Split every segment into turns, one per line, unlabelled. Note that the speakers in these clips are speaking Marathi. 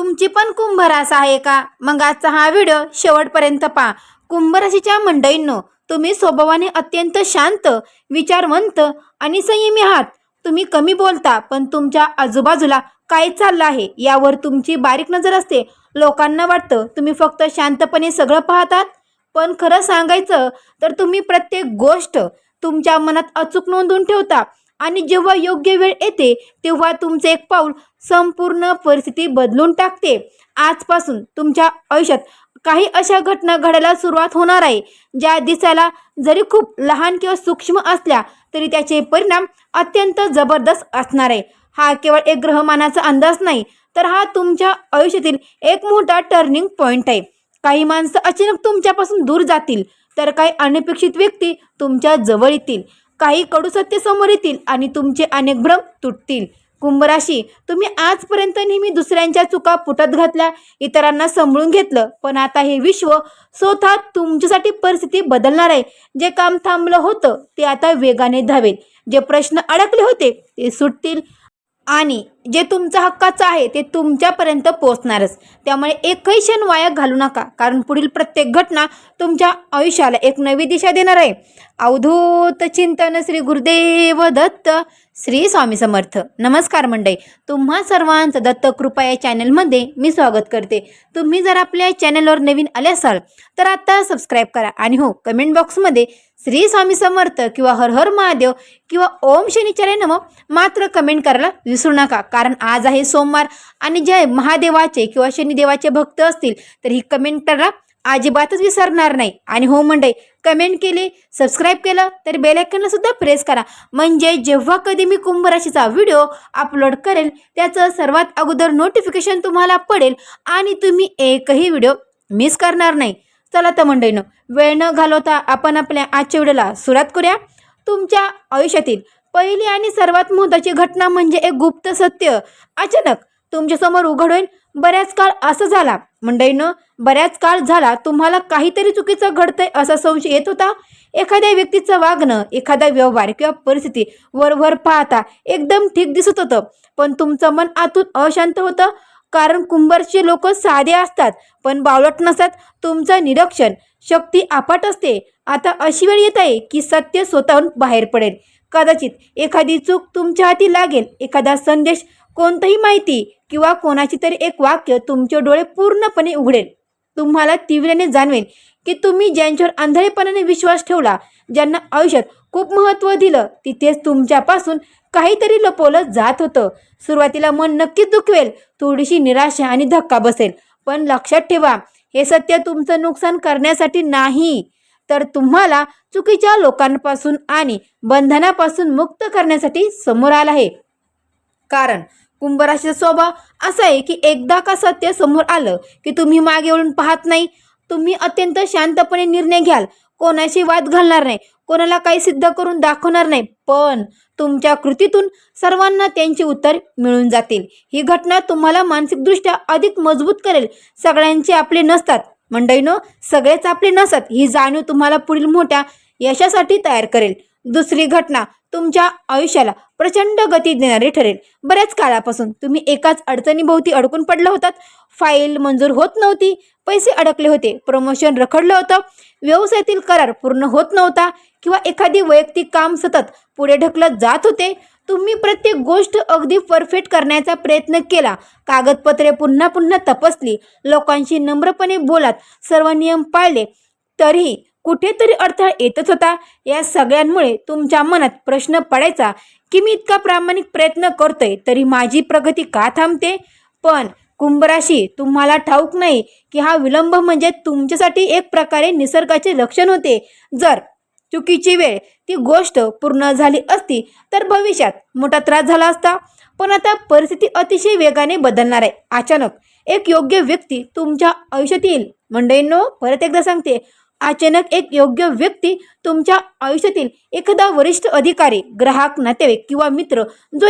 तुमची पण कुंभ रास आहे का? मग आजचा हा व्हिडिओ शेवटपर्यंत पहा. कुंभ राशीच्या मंडळींनो, तुम्ही स्वभावाने अत्यंत शांत, विचारवंत आणि संयमी आहात. तुम्ही कमी बोलता, पण तुमच्या आजूबाजूला काय चाललं आहे यावर तुमची बारीक नजर असते. लोकांना वाटतं तुम्ही फक्त शांतपणे सगळं पाहतात, पण खरं सांगायचं तर तुम्ही प्रत्येक गोष्ट तुमच्या मनात अचूक नोंदवून ठेवता. आणि जेव्हा योग्य वेळ येते तेव्हा तुमचे एक पाऊल संपूर्ण परिस्थिती बदलून टाकते. आजपासून तुमच्या आयुष्यात काही अशा घटना घडायला सुरुवात होणार आहे ज्या दिसायला जरी खूप लहान किंवा सूक्ष्म असल्या तरी त्याचे परिणाम अत्यंत जबरदस्त असणार आहे. हा केवळ एक ग्रहमानाचा अंदाज नाही, तर हा तुमच्या आयुष्यातील एक मोठा टर्निंग पॉईंट आहे. काही माणसं अचानक तुमच्यापासून दूर जातील, तर काही अनपेक्षित व्यक्ती तुमच्या जवळ येतील. काही कडू सत्य समोर येतील आणि तुमचे अनेक भ्रम तुटतील. कुंभ राशी, तुम्ही आजपर्यंत नेहमी दुसऱ्यांच्या चुका पुटत घातल्या, इतरांना सांभाळून घेतलं, पण आता हे विश्व स्वतः तुमच्यासाठी परिस्थिती बदलणार आहे. जे काम थांबलं होतं ते आता वेगाने धावेल. जे प्रश्न अडकले होते ते सुटतील आणि जे तुमच्या हक्काचं आहे ते तुमच्यापर्यंत पोहोचणारच. त्यामुळे एकही क्षण वाया घालू नका, कारण पुढील प्रत्येक घटना तुमच्या आयुष्याला एक नवी दिशा देणार आहे. अवधूत चिंतन श्री गुरुदेव दत्त. श्री स्वामी समर्थ. नमस्कार मंडळी, तुम्हा सर्वांचं दत्त कृपा या चॅनलमध्ये मी स्वागत करते. तुम्ही जर आपल्या चॅनलवर नवीन आले असाल तर आता सबस्क्राईब करा आणि हो, कमेंट बॉक्समध्ये श्री स्वामी समर्थ किंवा हर हर महादेव किंवा ओम शनिचरे नमः मात्र कमेंट करायला विसरू नका, कारण आज आहे सोमवार आणि जे महादेवाचे किंवा शनिदेवाचे भक्त असतील तर ही कमेंट करा अजिबातच विसरणार नाही. आणि हो मंडळी, कमेंट केली, सबस्क्राईब केलं तर बेल आयकॉनला सुद्धा प्रेस करा, म्हणजे जेव्हा कधी मी कुंभ राशीचा व्हिडिओ अपलोड करेल त्याचं सर्वात अगोदर नोटिफिकेशन तुम्हाला पडेल आणि तुम्ही एकही व्हिडिओ मिस करणार नाही. चला तर मंडळीनं, वेळ न घालवता आपण आपल्या आजच्या व्हिडिओला सुरुवात करूया. तुमच्या आयुष्यातील पहिली आणि सर्वात महत्त्वाची घटना म्हणजे एक गुप्त सत्य अचानक तुमच्यासमोर उघड होईल. बऱ्याच काळ असं झाला मंडळीनं, बऱ्याच काळ झाला तुम्हाला काहीतरी चुकीचं घडतंय असा संशय येत होता. एखाद्या व्यक्तीचं वागणं, एखादा व्यवहार किंवा परिस्थिती वरवर पाहता एकदम ठीक दिसत होतं, पण तुमचं मन आतून अशांत होतं. कारण कुंभारचे लोक साधे असतात पण बावळट नसतात. तुमचं निरीक्षण शक्ती अफाट असते. आता अशी वेळ येत आहे की सत्य स्वतःहून बाहेर पडेल. कदाचित एखादी चूक तुमच्या हाती लागेल, एखादा संदेश, कोणतीही माहिती किंवा कोणाची तरी एक वाक्य तुमचे डोळे पूर्णपणे उघडेल. तुम्हाला तीव्रतेने जाणवेल की तुम्ही ज्यांच्यावर आंधळेपणाने विश्वास ठेवला, ज्यांना आयुष्यात खूप महत्त्व दिलं, तिथेच तुमच्यापासून काहीतरी लपवलं जात होतं. सुरुवातीला मन नक्कीच दुखवेल, थोडीशी निराशा आणि धक्का बसेल, पण लक्षात ठेवा, हे सत्य तुमचं नुकसान करण्यासाठी नाही, तर तुम्हाला चुकीच्या लोकांपासून आणि बंधनापासून मुक्त करण्यासाठी समोर आला आहे. कारण कुंभ राशीचा स्वभाव असा आहे की एकदा का सत्य समोर आलं की तुम्ही मागे वळून पाहत नाही. तुम्ही अत्यंत शांतपणे निर्णय घ्याल, कोणाशी वाद घालणार नाही, कोणाला काही सिद्ध करून दाखवणार नाही, पण तुमच्या कृतीतून सर्वांना त्यांचे उत्तर मिळून जातील. ही घटना तुम्हाला मानसिकदृष्ट्या अधिक मजबूत करेल. सगळ्यांचे आपले नसतात मंडळीनो, सगळेच आपले नसतात, ही जाणीव तुम्हाला पुढील मोठ्या यशासाठी तयार करेल. दुसरी घटना तुमच्या आयुष्याला प्रचंड गती देणारी ठरेल. बऱ्याच काळापासून तुम्ही एकाच अडचणीभोवती अडकून पडला होतात. फाईल मंजूर होत नव्हती, पैसे अडकले होते, प्रमोशन रखडलं होतं, व्यवसायातील करार पूर्ण होत नव्हता किंवा एखादी वैयक्तिक काम सतत पुढे ढकलत जात होते. तुम्ही प्रत्येक गोष्ट अगदी परफेक्ट करण्याचा प्रयत्न केला, कागदपत्रे पुन्हा पुन्हा तपासली, लोकांशी नम्रपणे बोलात, सर्व नियम पाळले, तरीही कुठेतरी अडथळा येतच होता. या सगळ्यांमुळे तुमच्या मनात प्रश्न पडायचा की मी इतका प्रामाणिक प्रयत्न करतोय तरी माझी प्रगती का थांबते. पण कुंभ राशी, तुम्हाला ठाऊक नाही की हा विलंब म्हणजे तुमच्यासाठी एक प्रकारे निसर्गाचे लक्षण होते. जर चुकीची वेळ ती गोष्ट पूर्ण झाली असती तर भविष्यात मोठा त्रास झाला असता. पण आता परिस्थिती अतिशय वेगाने बदलणार आहे. अचानक एक योग्य व्यक्ती तुमच्या आयुष्यात येईल. मंडळींनो, परत एकदा सांगते, अचानक एक योग्य व्यक्ती तुमच्या आयुष्यातील एखादा वरिष्ठ अधिकारी, ग्राहक, नातेवाईक किंवा मित्र जो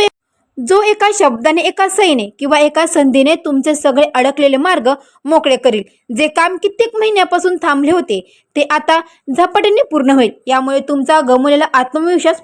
जो एका शब्दाने, एका सईने किंवा एका संधीने तुमचे सगळे अडकलेले मार्ग मोकळे करील. जे काम कित्येक महिन्यापासून थांबले होते ते आता झपाट्याने पूर्ण होईल. यामुळे तुमचा गमावलेला आत्मविश्वास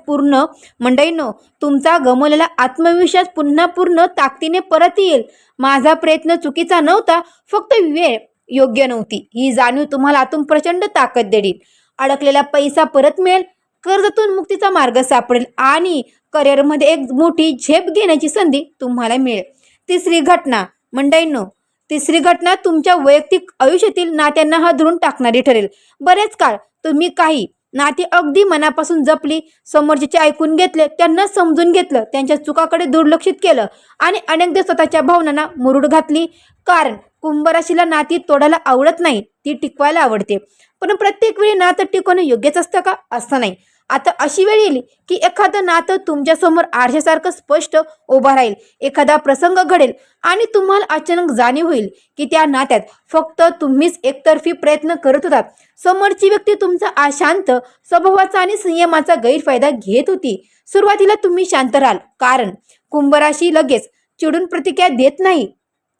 तुमचा गमावलेला आत्मविश्वास पुन्हा पूर्ण ताकदीने परत येईल. माझा प्रयत्न चुकीचा नव्हता, फक्त वेळ योग्य नव्हती, ही जाणीव तुम्हाला आतून प्रचंड ताकद देईल. अडकलेला पैसा परत मिळेल, कर्जातून मुक्तीचा मार्ग सापडेल आणि करिअरमध्ये एक मोठी झेप घेण्याची संधी तुम्हाला मिळेल. तिसरी घटना तुमच्या वैयक्तिक आयुष्यातील नात्यांना हादरून टाकणारी ठरेल. बरेच काळ तुम्ही काही नाती अगदी मनापासून जपली, समोरच्याचे ऐकून घेतले, त्यांना समजून घेतलं, त्यांच्या चुकाकडे दुर्लक्षित केलं आणि अनेकदा स्वतःच्या भावनांना मुरूड घातली. कारण कुंभ राशीला नाती तोडायला आवडत नाही, ती टिकवायला आवडते. पण प्रत्येक वेळी नातं टिकवणं योग्यच असतं का? असं नाही. आता अशी वेळ येईल की एखादं नातं तुमच्यासमोर आरशासारखं स्पष्ट उभं राहील. एखादा प्रसंग घडेल आणि तुम्हाला अचानक जाणीव होईल की त्या नात्यात फक्त तुम्हीच एकतर्फी प्रयत्न करत होतात. समोरची व्यक्ती तुमचा अशांत स्वभावाचा आणि संयमाचा गैरफायदा घेत होती. सुरुवातीला तुम्ही शांत राहाल, कारण कुंभ राशी लगेच चिडून प्रतिक्रिया देत नाही,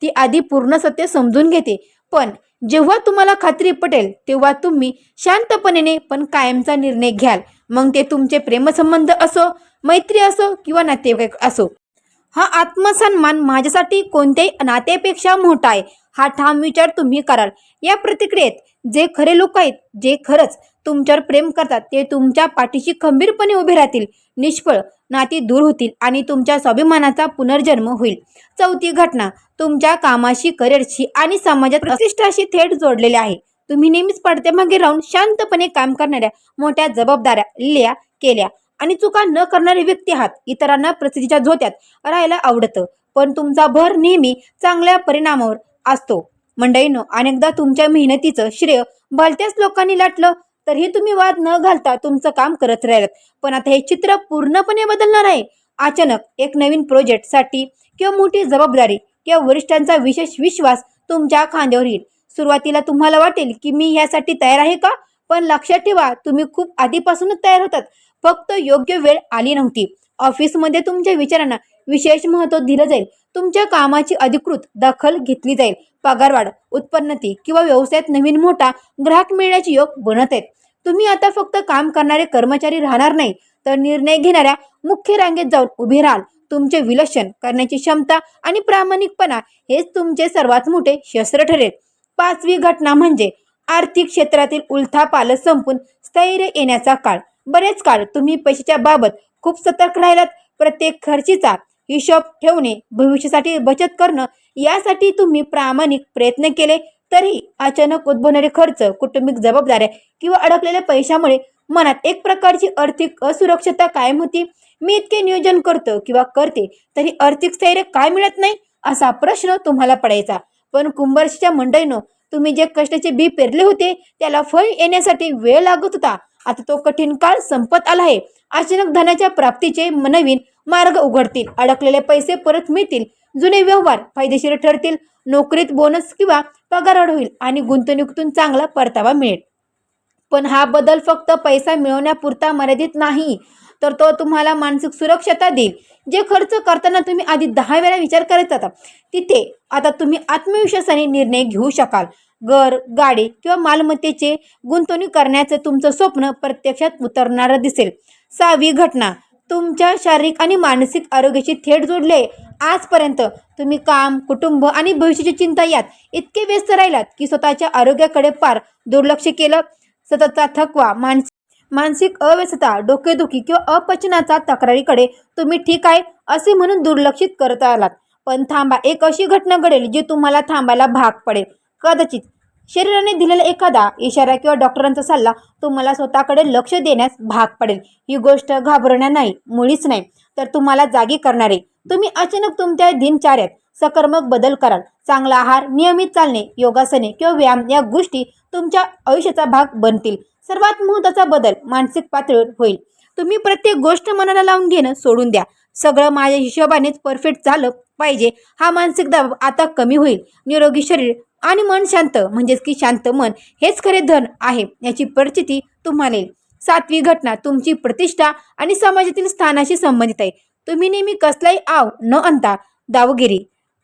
ती आधी पूर्ण सत्य समजून घेते. पण जेव्हा तुम्हाला खात्री पटेल तेव्हा तुम्ही शांतपणे पण कायमचा निर्णय घ्याल. मग ते तुमचे प्रेमसंबंध असो, मैत्री असो किंवा नातेवाईक असो. हा आत्मसन्मान माझ्यासाठी कोणत्याही नात्यापेक्षा मोठा आहे, हा ठाम विचार तुम्ही कराल. या प्रतिक्रियेत जे खरे लोक आहेत, जे खरंच तुमच्यावर प्रेम करतात, ते तुमच्या पाठीशी खंबीरपणे उभे राहतील. निष्फळ नाती दूर होतील आणि तुमच्या स्वाभिमानाचा पुनर्जन्म होईल. चौथी घटना तुमच्या कामाशी, करिअरशी आणि समाजात प्रतिष्ठाशी थेट जोडलेले आहे. तुम्ही नेहमीच पडद्यामागे राहून शांतपणे काम करणाऱ्या, मोठ्या जबाबदाऱ्या केल्या आणि चुका न करणारे व्यक्ती आहात. इतरांना प्रसिद्धीच्या झोत्यात राहायला आवडतं, पण तुमचा भर नेहमी चांगल्या परिणामावर असतो. मंडळींनो, अनेकदा तुमच्या मेहनतीचं श्रेय भलत्याच लोकांनी लाटलं तरीही तुम्ही वाद न घालता तुमचं काम करत राहिलात. पण आता हे चित्र पूर्णपणे बदलणार आहे. अचानक एक नवीन प्रोजेक्टसाठी किंवा मोठी जबाबदारी किंवा वरिष्ठांचा विशेष विश्वास तुमच्या खांद्यावर येईल. सुरुवातीला तुम्हाला वाटेल की मी यासाठी तयार आहे का? पण लक्षात ठेवा, तुम्ही खूप आधीपासूनच तयार होतात, फक्त योग्य वेळ आली नव्हती. ऑफिसमध्ये तुमच्या विचारांना विशेष महत्त्व दिलं जाईल. तुमच्या कामाची अधिकृत दखल घेतली जाईल. पगारवाढ, उत्पन्नती किंवा व्यवसायात नवीन मोठा ग्राहक मिळण्याचे योग बनत आहेत. तुम्ही आता फक्त काम करणारे कर्मचारी राहणार नाही, तर निर्णय घेणाऱ्या मुख्य रांगेत जाऊन उभे राहाल. तुमचे विश्लेषण करण्याची क्षमता आणि प्रामाणिकपणा हेच तुमचे सर्वात मोठे शस्त्र ठरेल. पाचवी घटना म्हणजे आर्थिक क्षेत्रातील उलथापालथ संपून स्थैर्य येण्याचा काळ. बरेच काळ तुम्ही पैशाच्या बाबत खूप सतर्क राहिलात. प्रत्येक खर्चीचा हिशोब ठेवणे, भविष्यासाठी बचत करणं, यासाठी तुम्ही प्रामाणिक प्रयत्न केले. तरी अचानक उद्भवणारे खर्च, कौटुंबिक जबाबदाऱ्या किंवा अडकलेल्या पैशामुळे मनात एक प्रकारची आर्थिक असुरक्षता कायम होती. मी इतके नियोजन करतो किंवा करते तरी आर्थिक स्थैर्य काय मिळत नाही, असा प्रश्न तुम्हाला पडायचा. पण कुंभ राशीच्या मंडळींनो, तुम्ही जे कष्टाचे बी पेरले होते त्याला फळ येण्यासाठी वेळ लागत होता. आता तो कठीण काळ संपत आला आहे. अचानक धनाच्या प्राप्तीचे नवीन मार्ग उघडतील. अडकलेले पैसे परत मिळतील. जुने व्यवहार फायदेशीर ठरतील. नोकरीत बोनस किंवा पगारवाढ होईल आणि गुंतवणुकीतून चांगला परतावा मिळेल. पण हा बदल फक्त पैसा मिळवण्यापुरता मर्यादित नाही, तर तो तुम्हाला मानसिक सुरक्षता देईल. जे खर्च करताना तुम्ही आधी 10 वेळा विचार करत होता, तिथे आता तुम्ही आत्मविश्वासाने निर्णय घेऊ शकाल. घर, गाडी किंवा मालमत्तेचे गुंतवणूक करण्याचं तुमचं स्वप्न प्रत्यक्षात उतरणारं दिसेल. 6वी घटना तुमच्या शारीरिक आणि मानसिक आरोग्याशी थेट जोडले आहे. आजपर्यंत तुम्ही काम, कुटुंब आणि भविष्याची चिंता यात इतके व्यस्त राहिलात की स्वतःच्या आरोग्याकडे फार दुर्लक्ष केलं. सततचा थकवा, मानसिक अव्यवस्था, डोकेदुखी किंवा अपचनाचा तक्रारीकडे तुम्ही ठीक आहे असे म्हणून दुर्लक्षित करत आलात. पण थांबा, एक अशी घटना घडेल जी तुम्हाला थांबायला भाग पडेल. कदाचित शरीराने दिलेला एखादा इशारा किंवा डॉक्टरांचा सल्ला तुम्हाला स्वतःकडे लक्ष देण्यास भाग पडेल. ही गोष्ट घाबरण्या नाही, मुळीच नाही, तर तुम्हाला जागी करणारे. तुम्ही अचानक तुमच्या दिनचर्यात सकारात्मक बदल कराल. चांगला आहार, नियमित चालणे, योगासने किंवा व्यायाम या गोष्टी तुमच्या आयुष्याचा भाग बनतील. सर्वात महत्त्वाचा बदल मानसिक पातळीवर होईल. तुम्ही प्रत्येक गोष्ट मनाला लावून घेणं सोडून द्या. सगळं माझ्या हिशोबानेच परफेक्ट झालं पाहिजे, हा मानसिक दबाव आता कमी होईल. निरोगी शरीर आणि मन शांत, म्हणजेच की शांत मन हेच खरे धन आहे, याची परिस्थिती तुम्हाला येईल. 7वी घटना तुमची प्रतिष्ठा आणि समाजातील स्थानाशी संबंधित आहे. तुम्ही नेहमी कसलाही आव न आणता दावगिरी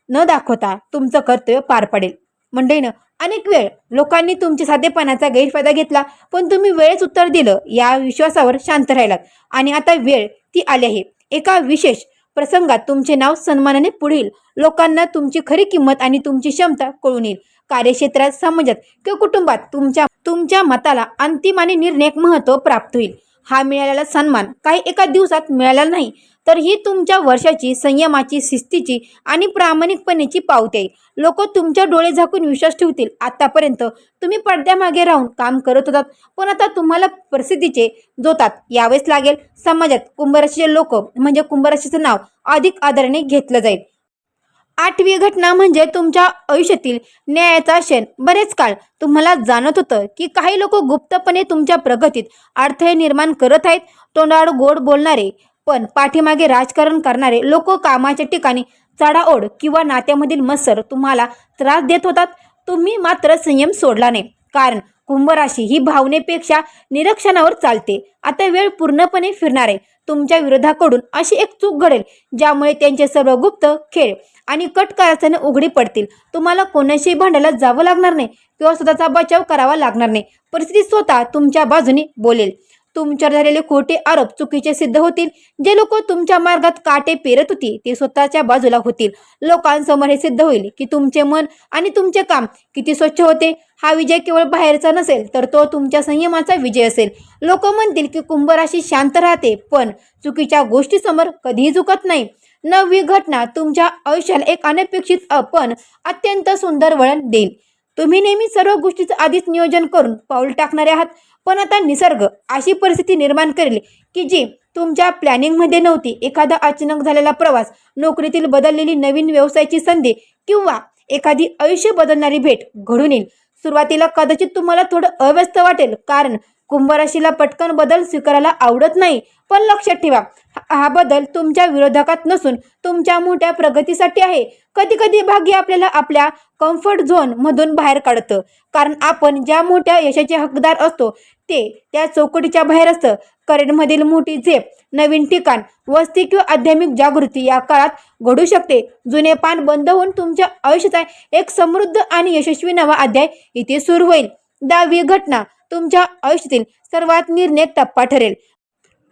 न दाखवता तुमचं कर्तव्य पार पडेल. मंडळीनं अनेक वेळ लोकांनी तुमच्या साधेपणाचा गैरफायदा घेतला, पण तुम्ही वेळेच उत्तर दिलं. या विश्वासावर शांत राहिलात आणि आता वेळ ती आली आहे. एका विशेष प्रसंगात तुमचे नाव सन्मानाने पुढे येईल. लोकांना तुमची खरी किंमत आणि तुमची क्षमता कळून येईल. कार्यक्षेत्रात, समाजात किंवा कुटुंबात तुमच्या मताला अंतिम आणि निर्णायक महत्त्व प्राप्त होईल. हा मिळालेला सन्मान काही एका दिवसात मिळाला नाही, तर ही तुमच्या वर्षाची, संयमाची, शिस्तीची आणि प्रामाणिकपणेची पावती आहे. लोक तुमच्या डोळे झाकून विश्वास ठेवतील. आतापर्यंत तुम्ही पडद्यामागे राहून काम करत होतात, पण आता तुम्हाला प्रसिद्धीचे जोतात यावेच लागेल. समाजात कुंभराशीचे लोक म्हणजे कुंभराशीचं नाव अधिक आदराने घेतलं जाईल. 8वी घटना म्हणजे तुमच्या आयुष्यातील न्यायाचा क्षण. बरेच काळ तुम्हाला जाणवत होतं की काही लोक गुप्तपणे तुमच्या प्रगतीत अडथळे निर्माण करत आहेत. तोंडाआड गोड बोलणारे पण पाठीमागे राजकारण करणारे लोक, कामाच्या ठिकाणी चढाओढ किंवा नात्यामधील मत्सर तुम्हाला त्रास देत होतात. तुम्ही मात्र संयम सोडला नाही, कारण कुंभराशी ही भावनेपेक्षा निरीक्षणावर चालते. आता वेळ पूर्णपणे फिरणार आहे. तुमच्या विरोधाकडून अशी एक चूक घडेल ज्यामुळे त्यांचे सर्व गुप्त खेळ आणि कट कारस्थाने उघडी पडतील. तुम्हाला कोणाशी भांडायला जावं लागणार नाही किंवा स्वतःचा बचाव करावा लागणार नाही. परिस्थिती स्वतः तुमच्या बाजूने बोलेल. तुमच्यावर झालेले खोटे आरोप चुकीचे सिद्ध होतील. जे लोक तुमच्या मार्गात काटे पेरत होती ते स्वतःच्या बाजूला होतील. लोकांसमोर हे सिद्ध होईल की तुमचे मन आणि तुमचे काम किती स्वच्छ होते. हा विजय केवळ बाहेरचा नसेल, तर तो तुमच्या संयमाचा विजय असेल. लोक म्हणतील की कुंभराशी शांत राहते, पण चुकीच्या गोष्टीसमोर कधीही झुकत नाही. 9वी घटना तुमच्या आयुष्याला एक अनपेक्षित पण अत्यंत सुंदर वळण देईल. तुम्ही नेहमी सर्व गोष्टीचं आधीच नियोजन करून पाऊल टाकणारे आहात, पण आता निसर्ग अशी परिस्थिती निर्माण करेल की जी तुमच्या प्लॅनिंगमध्ये नव्हती. एखादा अचानक झालेला प्रवास, नोकरीतील बदललेली नवीन व्यवसायाची संधी किंवा एखादी आयुष्य बदलणारी भेट घडून येईल. सुरुवातीला कदाचित तुम्हाला थोडं अव्यस्त वाटेल, कारण कुंभराशीला पटकन बदल स्वीकारायला आवडत नाही. पण लक्षात ठेवा, हा बदल तुमच्या विरोधात नसून तुमच्या मोठ्या प्रगतीसाठी आहे. कधी कधी भाग्य आपल्याला आपल्या कम्फर्ट झोन मधून बाहेर काढतं, कारण आपण ज्या मोठ्या यशाचे हकदार असतो ते त्या चौकटीच्या बाहेर असतं. करिअरमधील मोठी झेप, नवीन ठिकाण, वस्ती किंवा आध्यात्मिक जागृती या काळात घडू शकते. जुने पान बंद होऊन तुमच्या आयुष्याचा एक समृद्ध आणि यशस्वी नवा अध्याय इथे सुरू होईल. 10वी घटना तुमच्या आयुष्यातील सर्वात निर्णायक टप्पा ठरेल.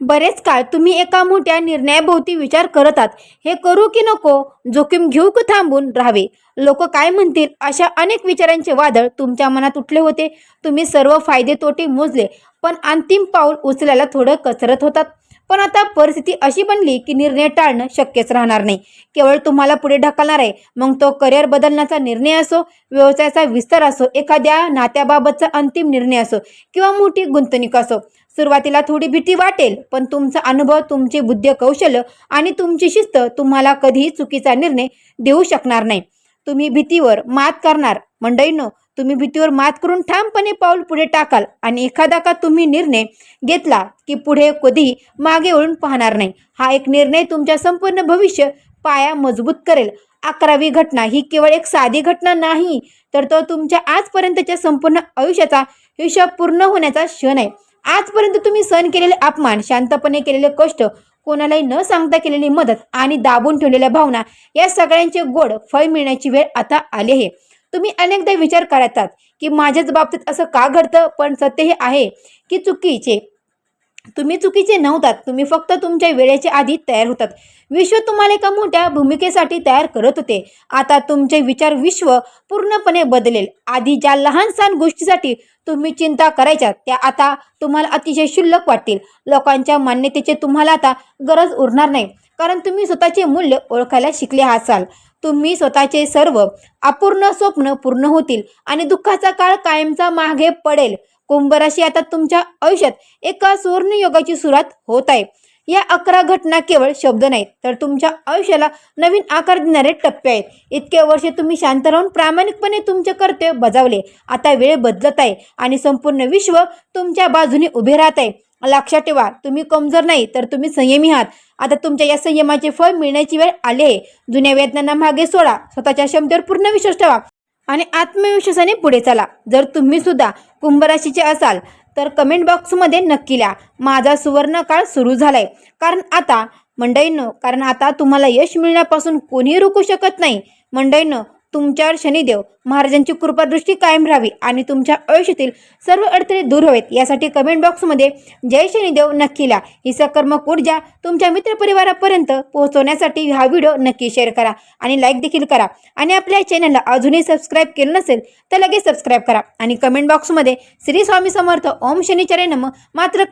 बरेच काळ तुम्ही एका मोठ्या निर्णयाभोवती विचार करत आहात. हे करू की नको, जोखीम घेऊ की थांबून राहावे, लोक काय म्हणतील, अशा अनेक विचारांचे वादळ तुमच्या मनात उठले होते. तुम्ही सर्व फायदे तोटे मोजले, पण अंतिम पाऊल उचलायला थोडं कसरत होतात. पण आता परिस्थिती अशी बनली की निर्णय टाळणं शक्यच राहणार नाही. केवळ तुम्हाला पुढे ढकलणार आहे. मग तो करिअर बदलण्याचा निर्णय असो, व्यवसायाचा विस्तार असो, एखाद्या नात्याबाबतचा अंतिम निर्णय असो किंवा मोठी गुंतवणूक असो. सुरुवातीला थोडी भीती वाटेल, पण तुमचा अनुभव, तुमचे बुद्धी कौशल्य आणि तुमची शिस्त तुम्हाला कधीही चुकीचा निर्णय देऊ शकणार नाही. तुम्ही भीतीवर मात करणार. मंडळींनो, तुम्ही भीतीवर मात करून ठामपणे पाऊल पुढे टाकाल आणि एखादा का तुम्ही निर्णय घेतला की पुढे कधीही मागे वळून पाहणार नाही. हा एक निर्णय तुमच्या संपूर्ण भविष्य पाया मजबूत करेल. 11वी घटना ही केवळ एक साधी घटना नाही, तर तो तुमच्या आजपर्यंतच्या संपूर्ण आयुष्याचा हिशोब पूर्ण होण्याचा क्षण आहे. आजपर्यंत तुम्ही सहन केलेले अपमान, शांतपणे केलेले कष्ट, कोणालाही न सांगता केलेली मदत आणि दाबून ठेवलेल्या भावना, या सगळ्यांचे गोड फळ मिळण्याची वेळ आता आली आहे. तुम्ही अनेकदा विचार करतात की माझ्याच बाबतीत असं का घडतं, पण सत्य हे आहे की तुम्ही चुकीचे नव्हतात. तुम्ही फक्त तुमच्या वेळेच्या आधी तयार होतात. विश्व तुम्हाला एका मोठ्या भूमिकेसाठी तयार करत होते. आता तुमचे विचार विश्व पूर्णपणे बदलेल. आधी ज्या लहान सहान गोष्टीसाठी तुम्ही चिंता करायच्या, त्या आता तुम्हाला अतिशय क्षुल्लक वाटतील. लोकांच्या मान्यतेची तुम्हाला आता गरज उरणार नाही, कारण तुम्ही स्वतःचे मूल्य ओळखायला शिकले असाल. तुम्ही स्वतःचे सर्व अपूर्ण स्वप्न पूर्ण होतील आणि दुःखाचा काळ कायमचा मागे पडेल. कुंभराशी आता तुमच्या आयुष्यात एका सुवर्णयुगाची सुरुवात होत आहे. या 11 घटना केवळ शब्द नाहीत, तर तुमच्या आयुष्याला नवीन आकार देणारे टप्पे आहेत. इतके वर्षे तुम्ही शांत राहून प्रामाणिकपणे तुमचे कर्तव्य बजावले. आता वेळ बदलत आहे आणि संपूर्ण विश्व तुमच्या बाजूने उभे राहत आहे. लक्षात ठेवा, तुम्ही कमजोर नाही, तर तुम्ही संयमी आहात. आता तुमच्या या संयमाचे फळ मिळण्याची वेळ आली आहे. जुन्या वेदनांना मागे सोडा, स्वतःच्या क्षमतेवर पूर्ण विश्वास ठेवा आणि आत्मविश्वासाने पुढे चला. जर तुम्ही सुद्धा कुंभराशीचे असाल तर कमेंट बॉक्समध्ये नक्की लिहा, माझा सुवर्ण काळ सुरू झालाय. कारण आता मंडळींनो, कारण आता तुम्हाला यश मिळण्यापासून कोणीही रोखू शकत नाही. मंडळींनो, तुमच्यावर शनिदेव महाराजांची कृपादृष्टी कायम राहावी आणि तुमच्या आयुष्यातील सर्व अडथळे दूर व्हावेत यासाठी कमेंट बॉक्समध्ये जय शनिदेव नक्की लिहा. ही सकारात्मक ऊर्जा तुमच्या मित्रपरिवारापर्यंत पोहोचवण्यासाठी हा व्हिडिओ नक्की शेअर करा आणि लाईक देखील करा. आणि आपल्या चॅनलला अजूनही सबस्क्राईब केलं नसेल तर लगेच सबस्क्राईब करा आणि कमेंट बॉक्समध्ये श्री स्वामी समर्थ ओम शनिचरे नमः मात्र